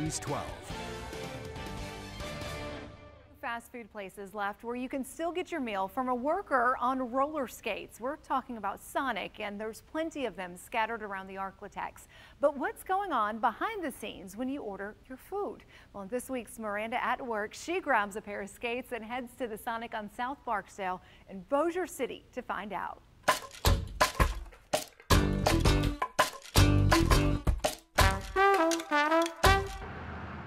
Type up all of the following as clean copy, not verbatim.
Series 12. Fast food places left where you can still get your meal from a worker on roller skates. We're talking about Sonic, and there's plenty of them scattered around the Arklatex. But what's going on behind the scenes when you order your food? Well, in this week's Miranda at Work, she grabs a pair of skates and heads to the Sonic on South Barksdale in Bossier City to find out.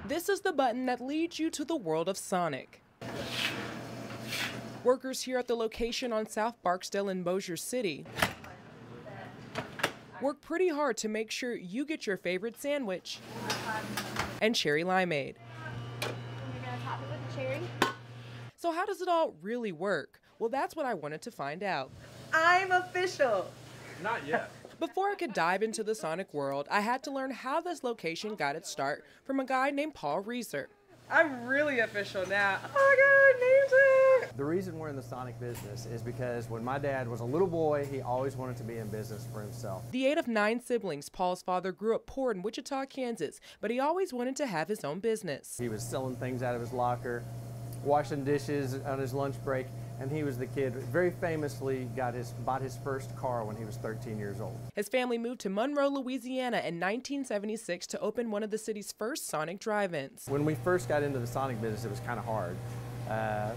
This is the button that leads you to the world of Sonic. Workers here at the location on South Barksdale in Bossier City work pretty hard to make sure you get your favorite sandwich and cherry limeade. You're gonna top it with cherry. So how does it all really work? Well, that's what I wanted to find out. I'm official. Not yet. Before I could dive into the Sonic world, I had to learn how this location got its start from a guy named Paul Reeser. I'm really official now. Oh my God, name tag! The reason we're in the Sonic business is because when my dad was a little boy, he always wanted to be in business for himself. The 8 of 9 siblings, Paul's father grew up poor in Wichita, Kansas, but he always wanted to have his own business. He was selling things out of his locker, washing dishes on his lunch break, and he was the kid who very famously bought his first car when he was 13 years old. His family moved to Monroe, Louisiana in 1976 to open one of the city's first Sonic drive-ins. When we first got into the Sonic business, it was kind of hard.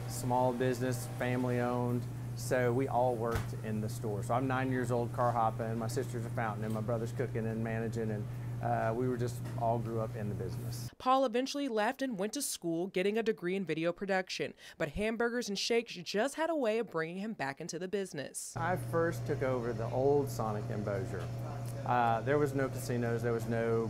Small business, family owned, so we all worked in the store. So I'm 9 years old, carhopping, my sister's a fountain, and my brother's cooking and managing, and we were just all grew up in the business. Paul eventually left and went to school, getting a degree in video production, but hamburgers and shakes just had a way of bringing him back into the business. I first took over the old Sonic in Bossier. There was no casinos, there was no,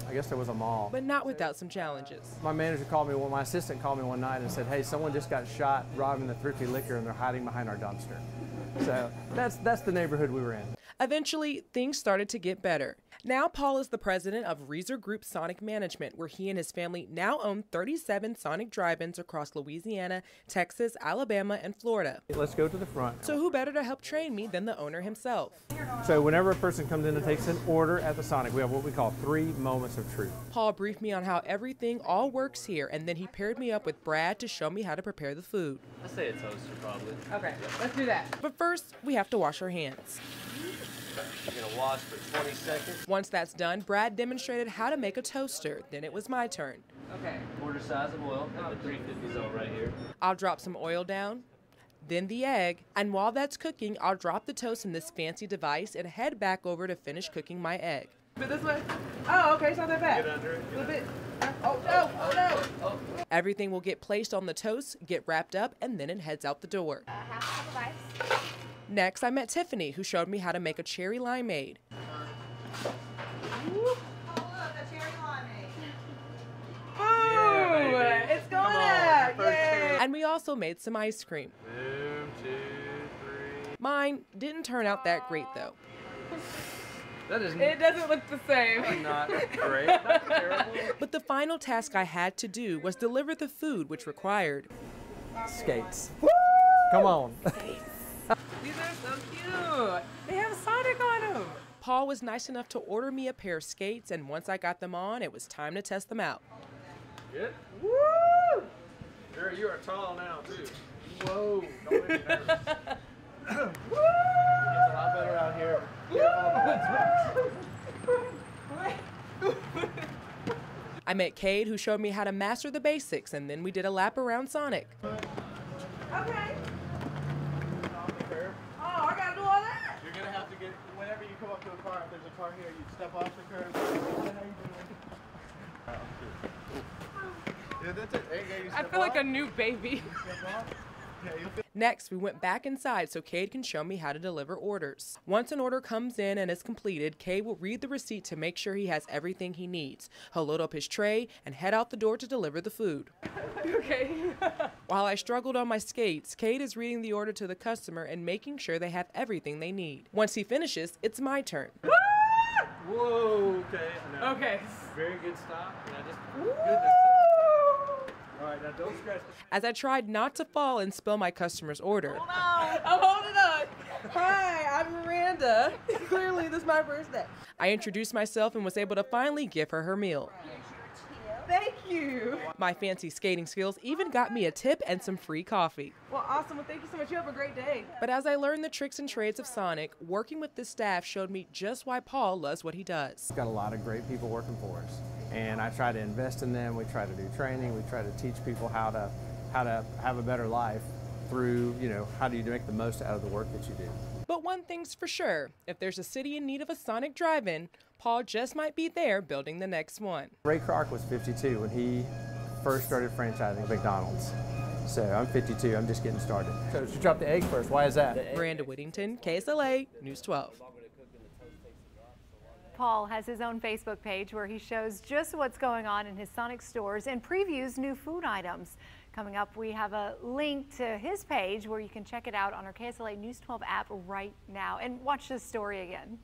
I guess there was a mall. But not without some challenges. My manager called me, my assistant called me one night and said, hey, someone just got shot robbing the Thrifty Liquor and they're hiding behind our dumpster. So that's the neighborhood we were in. Eventually, things started to get better. Now Paul is the president of Reeser Group Sonic Management, where he and his family now own 37 Sonic drive-ins across Louisiana, Texas, Alabama, and Florida. Let's go to the front. So who better to help train me than the owner himself? So whenever a person comes in and takes an order at the Sonic, we have what we call 3 moments of truth. Paul briefed me on how everything all works here, and then he paired me up with Brad to show me how to prepare the food. I say a toaster probably. Okay, let's do that. But first, we have to wash our hands. You're gonna wash for 20 seconds. Once that's done, Brad demonstrated how to make a toaster. Then it was my turn. Okay. Quarter size of oil. Got the 350s on right here. I'll drop some oil down, then the egg, and while that's cooking, I'll drop the toast in this fancy device and head back over to finish cooking my egg. But this way? Oh, okay, it's not that bad. Get under it. A little bit. Oh no, oh no. Oh. Everything will get placed on the toast, get wrapped up, and then it heads out the door. Half a cup of ice. Next, I met Tiffany, who showed me how to make a cherry limeade. Oh, look, a cherry limeade. Boom! It's going up! Yay! And we also made some ice cream. Boom, 2, 3. Mine didn't turn out that great, though. That is It doesn't look the same. not great. Not terrible. But the final task I had to do was deliver the food, which required Skates. Woo! Come on. These are so cute. They have Sonic on them. Paul was nice enough to order me a pair of skates, and once I got them on, it was time to test them out. Good? Woo! Girl, you are tall now, too. Whoa. Don't make me nervous. Woo! It's a lot better out here. I met Cade, who showed me how to master the basics, and then we did a lap around Sonic. Okay. Oh, I gotta do all that. You're going to have to get, whenever you come up to a car, if there's a car here, you step off the curb. How you doing? Yeah, that's it. There you go. You I step feel like off. a new baby. Step off. Yeah, you'll feel. Next, we went back inside so Cade can show me how to deliver orders. Once an order comes in and is completed, Cade will read the receipt to make sure he has everything he needs. He'll load up his tray and head out the door to deliver the food. Okay. While I struggled on my skates, Cade is reading the order to the customer and making sure they have everything they need. Once he finishes, it's my turn. Whoa, okay. No. Okay. Very good stop. Yeah, just Woo! goodness. All right, now don't scratch the. As I tried not to fall and spill my customer's order. Hold on. I'm holding on. Hi, I'm Miranda. Clearly, this is my first day. I introduced myself and was able to finally give her her meal. Thank you. My fancy skating skills even got me a tip and some free coffee. Well, awesome. Well, thank you so much. You have a great day. But as I learned the tricks and trades of Sonic, working with this staff showed me just why Paul loves what he does. We've got a lot of great people working for us, and I try to invest in them. We try to do training. We try to teach people how to have a better life through, how do you make the most out of the work that you do. But one thing's for sure, if there's a city in need of a Sonic drive-in, Paul just might be there building the next one. Ray Kroc was 52 when he first started franchising McDonald's. So I'm 52, I'm just getting started. So you dropped the egg first, why is that? Miranda Whittington, KSLA, News 12. Paul has his own Facebook page where he shows just what's going on in his Sonic stores and previews new food items. Coming up, we have a link to his page where you can check it out on our KSLA News 12 app right now. And watch this story again.